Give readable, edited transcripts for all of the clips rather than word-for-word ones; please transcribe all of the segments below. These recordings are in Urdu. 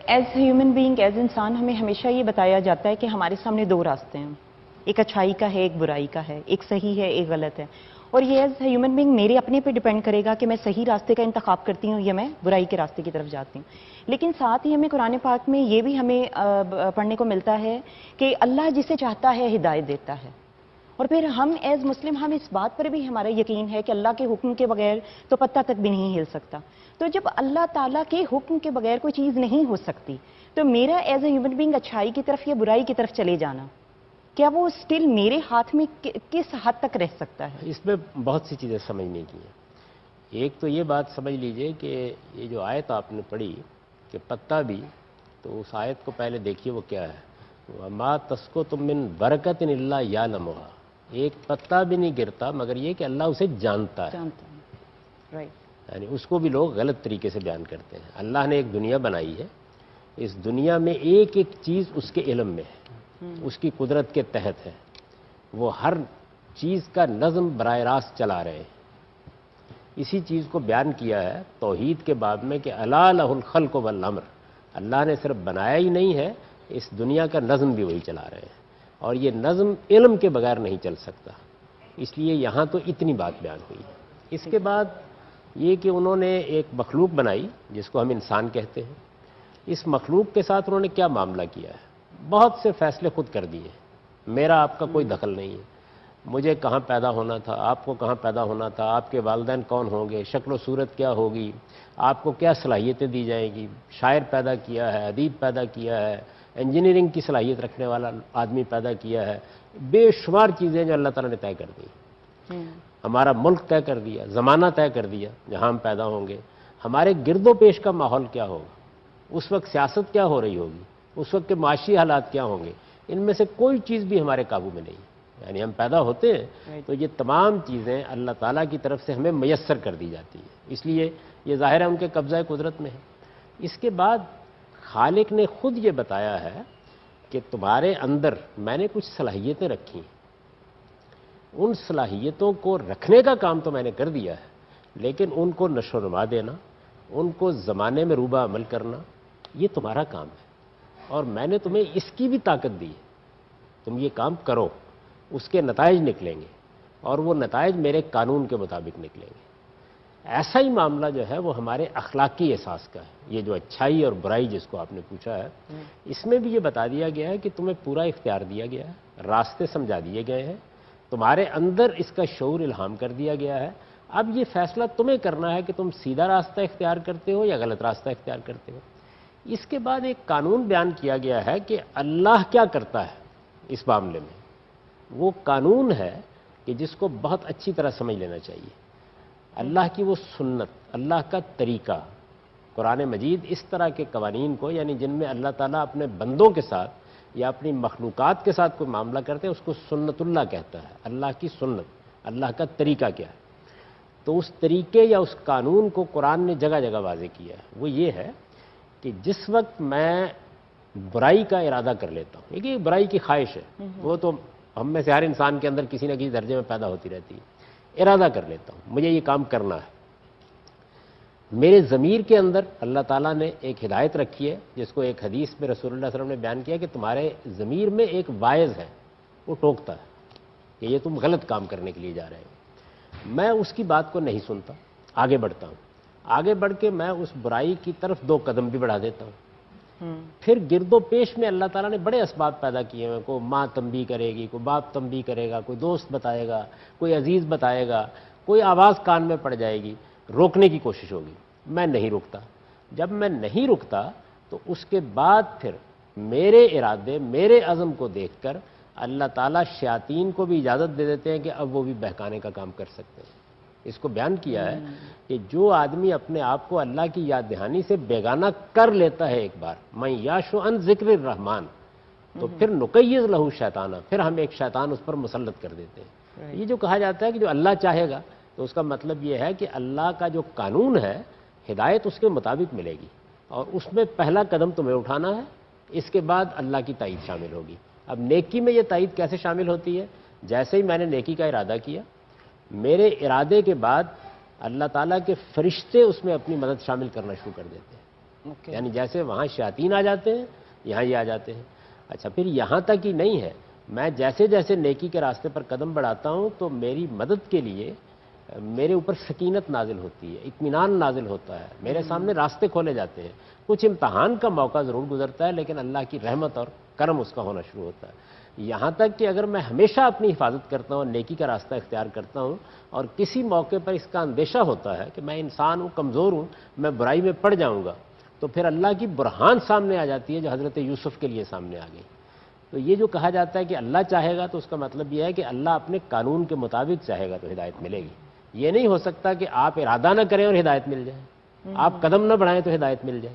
ایز ہیومن بینگ، ایز انسان، ہمیں ہمیشہ یہ بتایا جاتا ہے کہ ہمارے سامنے دو راستے ہیں، ایک اچھائی کا ہے، ایک برائی کا ہے، ایک صحیح ہے، ایک غلط ہے، اور یہ ایز ہیومن بینگ میرے اپنے پہ ڈیپینڈ کرے گا کہ میں صحیح راستے کا انتخاب کرتی ہوں یا میں برائی کے راستے کی طرف جاتی ہوں۔ لیکن ساتھ ہی ہمیں قرآن پاک میں یہ بھی ہمیں پڑھنے کو ملتا ہے کہ اللہ جسے چاہتا ہے ہدایت دیتا ہے، اور پھر ہم ایز مسلم ہم اس بات پر بھی ہمارا یقین ہے کہ اللہ کے حکم کے بغیر تو پتہ تک بھی نہیں ہل سکتا۔ تو جب اللہ تعالیٰ کے حکم کے بغیر کوئی چیز نہیں ہو سکتی، تو میرا ایز اے ہیومن بینگ اچھائی کی طرف یا برائی کی طرف چلے جانا، کیا وہ اسٹل میرے ہاتھ میں کس حد تک رہ سکتا ہے؟ اس میں بہت سی چیزیں سمجھنے کی ہیں۔ ایک تو یہ بات سمجھ لیجئے کہ یہ جو آیت آپ نے پڑھی کہ پتا بھی، تو اس آیت کو پہلے دیکھیے وہ کیا ہے، وَمَا تَسْقُطُ مِن بَرَكَةٍ إِلَّا يَعْلَمُهَا، ایک پتا بھی نہیں گرتا مگر یہ کہ اللہ اسے جانتا ہے۔ رائٹ۔ یعنی اس کو بھی لوگ غلط طریقے سے بیان کرتے ہیں۔ اللہ نے ایک دنیا بنائی ہے، اس دنیا میں ایک ایک چیز اس کے علم میں ہے، اس کی قدرت کے تحت ہے، وہ ہر چیز کا نظم براہ راست چلا رہے ہیں۔ اسی چیز کو بیان کیا ہے توحید کے باب میں کہ الا لہ الخلق والامر، اللہ نے صرف بنایا ہی نہیں ہے، اس دنیا کا نظم بھی وہی چلا رہے ہیں، اور یہ نظم علم کے بغیر نہیں چل سکتا۔ اس لیے یہاں تو اتنی بات بیان ہوئی۔ اس کے بعد یہ کہ انہوں نے ایک مخلوق بنائی جس کو ہم انسان کہتے ہیں، اس مخلوق کے ساتھ انہوں نے کیا معاملہ کیا ہے، بہت سے فیصلے خود کر دیے، میرا آپ کا کوئی دخل نہیں ہے، مجھے کہاں پیدا ہونا تھا، آپ کو کہاں پیدا ہونا تھا، آپ کے والدین کون ہوں گے، شکل و صورت کیا ہوگی، آپ کو کیا صلاحیتیں دی جائیں گی، شاعر پیدا کیا ہے، ادیب پیدا کیا ہے، انجینئرنگ کی صلاحیت رکھنے والا آدمی پیدا کیا ہے، بے شمار چیزیں جو اللہ تعالیٰ نے طے کر دی۔ ہمارا ملک طے کر دیا، زمانہ طے کر دیا جہاں ہم پیدا ہوں گے، ہمارے گرد و پیش کا ماحول کیا ہوگا، اس وقت سیاست کیا ہو رہی ہوگی، اس وقت کے معاشی حالات کیا ہوں گے، ان میں سے کوئی چیز بھی ہمارے قابو میں نہیں۔ یعنی ہم پیدا ہوتے ہیں تو یہ تمام چیزیں اللہ تعالیٰ کی طرف سے ہمیں میسر کر دی جاتی ہیں، اس لیے یہ ظاہر ہے ان کے قبضہ قدرت میں ہے۔ اس کے بعد خالق نے خود یہ بتایا ہے کہ تمہارے اندر میں نے کچھ صلاحیتیں رکھی ہیں، ان صلاحیتوں کو رکھنے کا کام تو میں نے کر دیا ہے، لیکن ان کو نشو و نما دینا، ان کو زمانے میں روبہ عمل کرنا، یہ تمہارا کام ہے، اور میں نے تمہیں اس کی بھی طاقت دی ہے، تم یہ کام کرو، اس کے نتائج نکلیں گے، اور وہ نتائج میرے قانون کے مطابق نکلیں گے۔ ایسا ہی معاملہ جو ہے وہ ہمارے اخلاقی احساس کا ہے۔ یہ جو اچھائی اور برائی جس کو آپ نے پوچھا ہے، اس میں بھی یہ بتا دیا گیا ہے کہ تمہیں پورا اختیار دیا گیا ہے، راستے سمجھا دیے گئے ہیں، تمہارے اندر اس کا شعور الہام کر دیا گیا ہے، اب یہ فیصلہ تمہیں کرنا ہے کہ تم سیدھا راستہ اختیار کرتے ہو یا غلط راستہ اختیار کرتے ہو۔ اس کے بعد ایک قانون بیان کیا گیا ہے کہ اللہ کیا کرتا ہے اس معاملے میں، وہ قانون ہے کہ جس کو بہت اچھی طرح سمجھ لینا چاہیے۔ اللہ کی وہ سنت، اللہ کا طریقہ، قرآن مجید اس طرح کے قوانین کو، یعنی جن میں اللہ تعالیٰ اپنے بندوں کے ساتھ یا اپنی مخلوقات کے ساتھ کوئی معاملہ کرتے ہیں، اس کو سنت اللہ کہتا ہے، اللہ کی سنت، اللہ کا طریقہ کیا ہے۔ تو اس طریقے یا اس قانون کو قرآن نے جگہ جگہ واضح کیا ہے، وہ یہ ہے کہ جس وقت میں برائی کا ارادہ کر لیتا ہوں، یہ برائی کی خواہش ہے، وہ تو ہم میں سے ہر انسان کے اندر کسی نہ کسی درجے میں پیدا ہوتی رہتی ہے، ارادہ کر لیتا ہوں مجھے یہ کام کرنا ہے، میرے ضمیر کے اندر اللہ تعالیٰ نے ایک ہدایت رکھی ہے جس کو ایک حدیث میں رسول اللہ صلی اللہ علیہ وسلم نے بیان کیا کہ تمہارے ضمیر میں ایک واعظ ہے، وہ ٹوکتا ہے کہ یہ تم غلط کام کرنے کے لیے جا رہے ہو۔ میں اس کی بات کو نہیں سنتا، آگے بڑھتا ہوں، آگے بڑھ کے میں اس برائی کی طرف 2 قدم بھی بڑھا دیتا ہوں۔ پھر گرد و پیش میں اللہ تعالیٰ نے بڑے اسباب پیدا کیے ہیں، کوئی ماں تنبیہ کرے گی، کوئی باپ تنبیہ کرے گا، کوئی دوست بتائے گا، کوئی عزیز بتائے گا، کوئی آواز کان میں پڑ جائے گی، روکنے کی کوشش ہوگی، میں نہیں رکتا۔ جب میں نہیں رکتا تو اس کے بعد پھر میرے ارادے، میرے عزم کو دیکھ کر اللہ تعالیٰ شیاطین کو بھی اجازت دے دیتے ہیں کہ اب وہ بھی بہکانے کا کام کر سکتے ہیں۔ اس کو بیان کیا ہے کہ جو آدمی اپنے آپ کو اللہ کی یاد دہانی سے بیگانہ کر لیتا ہے ایک بار، من یعش عن ذکر الرحمن، تو پھر نقیض لہ شیطانہ، پھر ہم ایک شیطان اس پر مسلط کر دیتے ہیں۔ یہ جو کہا جاتا ہے کہ جو اللہ چاہے گا، تو اس کا مطلب یہ ہے کہ اللہ کا جو قانون ہے، ہدایت اس کے مطابق ملے گی، اور اس میں پہلا قدم تمہیں اٹھانا ہے، اس کے بعد اللہ کی تائید شامل ہوگی۔ اب نیکی میں یہ تائید کیسے شامل ہوتی ہے؟ جیسے ہی میں نے نیکی کا ارادہ کیا، میرے ارادے کے بعد اللہ تعالیٰ کے فرشتے اس میں اپنی مدد شامل کرنا شروع کر دیتے ہیں۔ یعنی جیسے وہاں شیاطین آ جاتے ہیں یہاں یہ آ جاتے ہیں. اچھا پھر یہاں تک ہی نہیں ہے, میں جیسے جیسے نیکی کے راستے پر قدم بڑھاتا ہوں تو میری مدد کے لیے میرے اوپر سکینت نازل ہوتی ہے, اطمینان نازل ہوتا ہے, میرے سامنے راستے کھولے جاتے ہیں. کچھ امتحان کا موقع ضرور گزرتا ہے لیکن اللہ کی رحمت اور کرم اس کا ہونا شروع ہوتا ہے. یہاں تک کہ اگر میں ہمیشہ اپنی حفاظت کرتا ہوں, نیکی کا راستہ اختیار کرتا ہوں, اور کسی موقع پر اس کا اندیشہ ہوتا ہے کہ میں انسان ہوں, کمزور ہوں, میں برائی میں پڑ جاؤں گا, تو پھر اللہ کی برہان سامنے آ جاتی ہے جو حضرت یوسف کے لیے سامنے آ گئی. تو یہ جو کہا جاتا ہے کہ اللہ چاہے گا, تو اس کا مطلب یہ ہے کہ اللہ اپنے قانون کے مطابق چاہے گا تو ہدایت ملے گی. یہ نہیں ہو سکتا کہ آپ ارادہ نہ کریں اور ہدایت مل جائے, آپ قدم نہ بڑھائیں تو ہدایت مل جائے,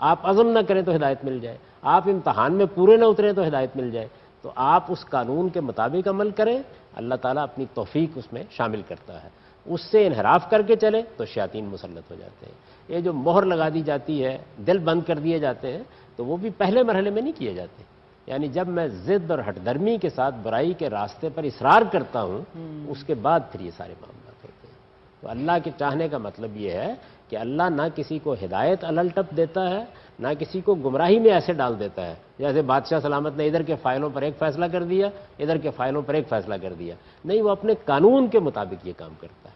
آپ عزم نہ کریں تو ہدایت مل جائے, آپ امتحان میں پورے نہ اتریں تو ہدایت مل جائے. تو آپ اس قانون کے مطابق عمل کریں, اللہ تعالیٰ اپنی توفیق اس میں شامل کرتا ہے. اس سے انحراف کر کے چلے تو شیاطین مسلط ہو جاتے ہیں. یہ جو مہر لگا دی جاتی ہے, دل بند کر دیے جاتے ہیں, تو وہ بھی پہلے مرحلے میں نہیں کیے جاتے. یعنی جب میں ضد اور ہٹ درمی کے ساتھ برائی کے راستے پر اصرار کرتا ہوں, اس کے بعد پھر یہ سارے معاملات ہوتے ہیں. تو اللہ کے چاہنے کا مطلب یہ ہے کہ اللہ نہ کسی کو ہدایت الٹپ دیتا ہے, نہ کسی کو گمراہی میں ایسے ڈال دیتا ہے جیسے بادشاہ سلامت نے ادھر کے فائلوں پر ایک فیصلہ کر دیا, ادھر کے فائلوں پر ایک فیصلہ کر دیا. نہیں, وہ اپنے قانون کے مطابق یہ کام کرتا ہے,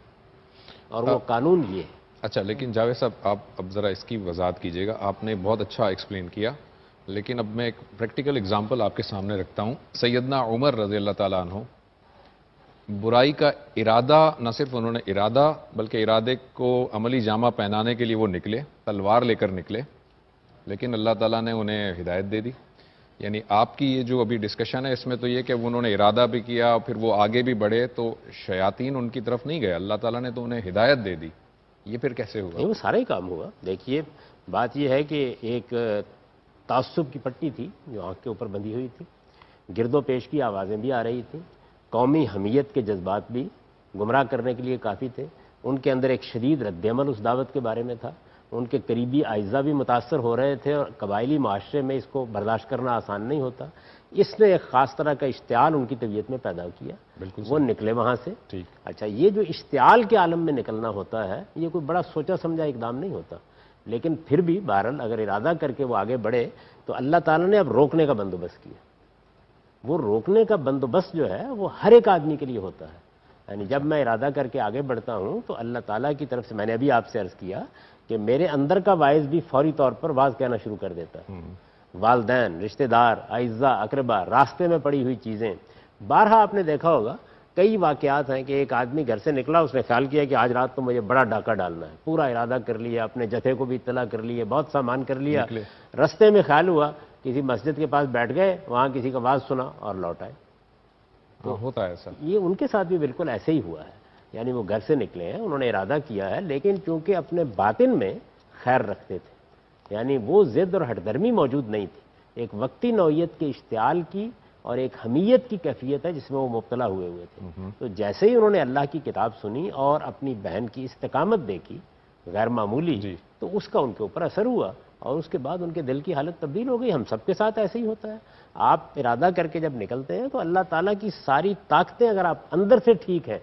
اور وہ قانون یہ ہے. اچھا, لیکن جاوید صاحب آپ اب ذرا اس کی وضاحت کیجیے گا. آپ نے بہت اچھا ایکسپلین کیا, لیکن اب میں ایک پریکٹیکل اگزامپل آپ کے سامنے رکھتا ہوں. سیدنا عمر رضی اللہ تعالیٰ عنہ, برائی کا ارادہ, نہ صرف انہوں نے ارادہ بلکہ ارادے کو عملی جامہ پہنانے کے لیے وہ نکلے, تلوار لے کر نکلے, لیکن اللہ تعالیٰ نے انہیں ہدایت دے دی. یعنی آپ کی یہ جو ابھی ڈسکشن ہے اس میں تو یہ کہ انہوں نے ارادہ بھی کیا پھر وہ آگے بھی بڑھے, تو شیاطین ان کی طرف نہیں گئے, اللہ تعالیٰ نے تو انہیں ہدایت دے دی. یہ پھر کیسے ہوا؟ نہیں, وہ سارا ہی کام ہوا. دیکھیے بات یہ ہے کہ ایک تعصب کی پٹی تھی جو آنکھ کے اوپر بندھی ہوئی تھی, گرد و پیش کی آوازیں بھی آ رہی تھیں, قومی حمیت کے جذبات بھی گمراہ کرنے کے لیے کافی تھے. ان کے اندر ایک شدید رد عمل اس دعوت کے بارے میں تھا, ان کے قریبی اعزاء بھی متاثر ہو رہے تھے, اور قبائلی معاشرے میں اس کو برداشت کرنا آسان نہیں ہوتا. اس نے ایک خاص طرح کا اشتعال ان کی طبیعت میں پیدا کیا, وہ نکلے وہاں سے. اچھا, یہ جو اشتعال کے عالم میں نکلنا ہوتا ہے یہ کوئی بڑا سوچا سمجھا اقدام نہیں ہوتا, لیکن پھر بھی بہرحال اگر ارادہ کر کے وہ آگے بڑھے تو اللہ تعالیٰ نے اب روکنے کا بندوبست کیا. وہ روکنے کا بندوبست جو ہے وہ ہر ایک آدمی کے لیے ہوتا ہے. یعنی جب میں ارادہ کر کے آگے بڑھتا ہوں تو اللہ تعالیٰ کی طرف سے, میں نے ابھی آپ سے عرض کیا کہ میرے اندر کا واعظ بھی فوری طور پر واز کہنا شروع کر دیتا ہے. والدین, رشتہ دار, اعزاء, اقربا, راستے میں پڑی ہوئی چیزیں. بارہا آپ نے دیکھا ہوگا کئی واقعات ہیں کہ ایک آدمی گھر سے نکلا, اس نے خیال کیا کہ آج رات تو مجھے بڑا ڈاکہ ڈالنا ہے, پورا ارادہ کر لیا, اپنے جتھے کو بھی اطلاع کر لیے, بہت سامان کر لیا. رستے میں خیال ہوا کسی مسجد کے پاس بیٹھ گئے, وہاں کسی کا واز سنا اور لوٹ آئے. تو ہوتا ہے ایسا. یہ ان کے ساتھ بھی بالکل ایسے ہی ہوا ہے. یعنی وہ گھر سے نکلے ہیں, انہوں نے ارادہ کیا ہے, لیکن چونکہ اپنے باطن میں خیر رکھتے تھے, یعنی وہ ضد اور ہٹ درمی موجود نہیں تھی. ایک وقتی نوعیت کے اشتعال کی اور ایک حمیت کی کیفیت ہے جس میں وہ مبتلا ہوئے تھے. تو جیسے ہی انہوں نے اللہ کی کتاب سنی اور اپنی بہن کی استقامت دیکھی غیر معمولی, تو اس کا ان کے اوپر اثر ہوا, اور اس کے بعد ان کے دل کی حالت تبدیل ہو گئی. ہم سب کے ساتھ ایسے ہی ہوتا ہے. آپ ارادہ کر کے جب نکلتے ہیں تو اللہ تعالیٰ کی ساری طاقتیں اگر آپ اندر سے ٹھیک ہیں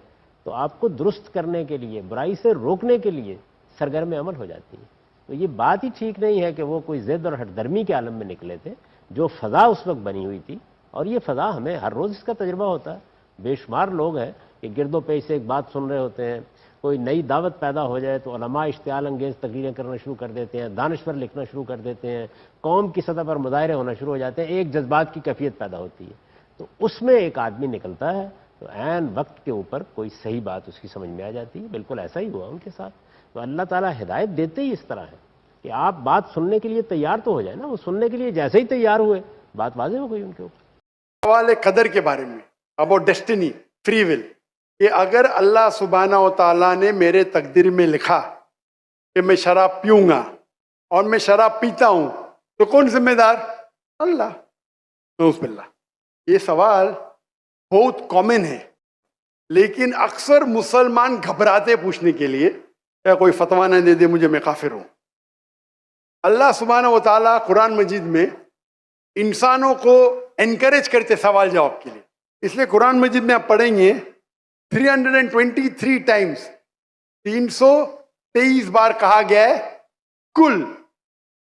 تو آپ کو درست کرنے کے لیے, برائی سے روکنے کے لیے سرگرم عمل ہو جاتی ہے. تو یہ بات ہی ٹھیک نہیں ہے کہ وہ کوئی ضد اور ہٹ درمی کے عالم میں نکلے تھے. جو فضا اس وقت بنی ہوئی تھی, اور یہ فضا ہمیں ہر روز اس کا تجربہ ہوتا ہے. بے شمار لوگ ہیں کہ گرد و پیش سے ایک بات سن رہے ہوتے ہیں, کوئی نئی دعوت پیدا ہو جائے تو علماء اشتعال انگیز تقریریں کرنا شروع کر دیتے ہیں, دانشور لکھنا شروع کر دیتے ہیں, قوم کی سطح پر مظاہرے ہونا شروع ہو جاتے ہیں, ایک جذبات کی کیفیت پیدا ہوتی ہے. تو اس میں ایک آدمی نکلتا ہے تو عین وقت کے اوپر کوئی صحیح بات اس کی سمجھ میں آ جاتی ہے. بالکل ایسا ہی ہوا ان کے ساتھ. تو اللہ تعالیٰ ہدایت دیتے ہی اس طرح ہے کہ آپ بات سننے کے لیے تیار تو ہو جائے نا. وہ سننے کے لیے جیسے ہی تیار ہوئے بات واضح ہو گئی ان کے اوپر. سوال قدر کے بارے میں, اباؤٹ ڈیسٹینی, فری ول, کہ اگر اللہ سبحانہ و تعالیٰ نے میرے تقدیر میں لکھا کہ میں شراب پیوں گا اور میں شراب پیتا ہوں تو کون ذمہ دار؟ اللہ. نعوذ باللہ. یہ سوال بہت کامن ہے, لیکن اکثر مسلمان گھبراتے پوچھنے کے لیے, کیا کوئی فتویٰ نہ دے دے مجھے, میں کافر ہوں. اللہ سبحانہ و تعالیٰ قرآن مجید میں انسانوں کو انکریج کرتے سوال جواب کے لیے. اس لیے قرآن مجید میں آپ پڑھیں گے 323 ٹائمز, 323 بار کہا گیا ہے کل,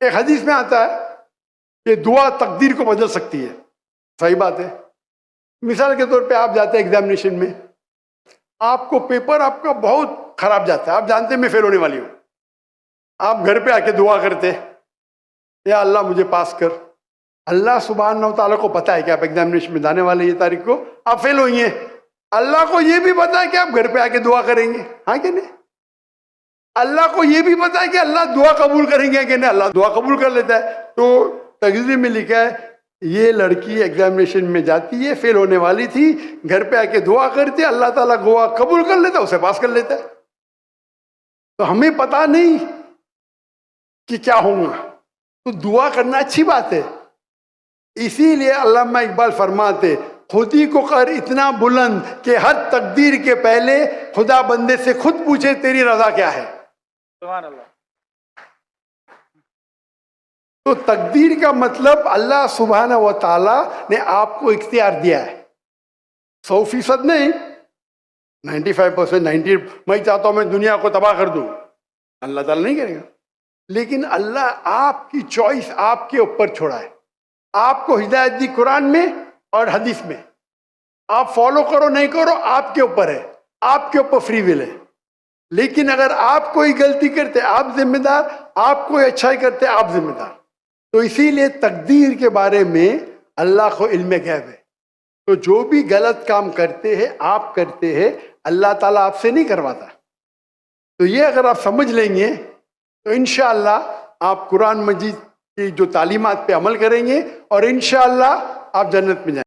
ایک حدیث میں آتا ہے کہ دعا تقدیر کو بدل سکتی ہے. صحیح بات ہے. مثال کے طور پہ آپ جاتے ہیں ایگزامینیشن میں, آپ کو پیپر آپ کا بہت خراب جاتا ہے, آپ جانتے ہیں میں فیل ہونے والی ہوں, آپ گھر پہ آ کے دعا کرتے یا اللہ مجھے پاس کر. اللہ سبحانہ و تعالیٰ کو پتا ہے کہ آپ ایگزامینیشن میں جانے والے یہ تاریخ کو آپ فیل ہوئی ہیں. اللہ کو یہ بھی پتا ہے کہ آپ گھر پہ آ کے دعا کریں گے, ہاں کہ نہیں؟ اللہ کو یہ بھی پتا ہے کہ اللہ دعا قبول کریں گے کہ نہیں, اللہ دعا قبول کر لیتا ہے. تو تقریر میں لکھا ہے یہ لڑکی ایگزامینیشن میں جاتی ہے, فیل ہونے والی تھی, گھر پہ آ کے دعا کرتی ہے, اللہ تعالیٰ دعا قبول کر لیتا ہے, اسے پاس کر لیتا ہے. تو ہمیں پتا نہیں کہ کیا ہوگا, تو دعا کرنا اچھی بات ہے. اسی لیے علامہ اقبال فرماتے خودی کو کر اتنا بلند کہ ہر تقدیر کے پہلے خدا بندے سے خود پوچھے تیری رضا کیا ہے. سبحان اللہ. تو تقدیر کا مطلب اللہ سبحانہ و تعالیٰ نے آپ کو اختیار دیا ہے, 100% نہیں, 95%, 90. میں چاہتا ہوں میں دنیا کو تباہ کر دوں, اللہ تعالیٰ نہیں کرے گا. لیکن اللہ آپ کی چوائس آپ کے اوپر چھوڑا ہے. آپ کو ہدایت دی قرآن میں اور حدیث میں, آپ فالو کرو نہیں کرو آپ کے اوپر ہے, آپ کے اوپر فری ول ہے. لیکن اگر آپ کوئی غلطی کرتے آپ ذمہ دار, آپ کوئی اچھائی کرتے آپ ذمہ دار. تو اسی لیے تقدیر کے بارے میں اللہ کو علم غیب ہے. تو جو بھی غلط کام کرتے ہیں آپ کرتے ہیں, اللہ تعالیٰ آپ سے نہیں کرواتا. تو یہ اگر آپ سمجھ لیں گے تو انشاءاللہ آپ قرآن مجید کی جو تعلیمات پہ عمل کریں گے اور انشاءاللہ آپ جنت میں جائیں گے.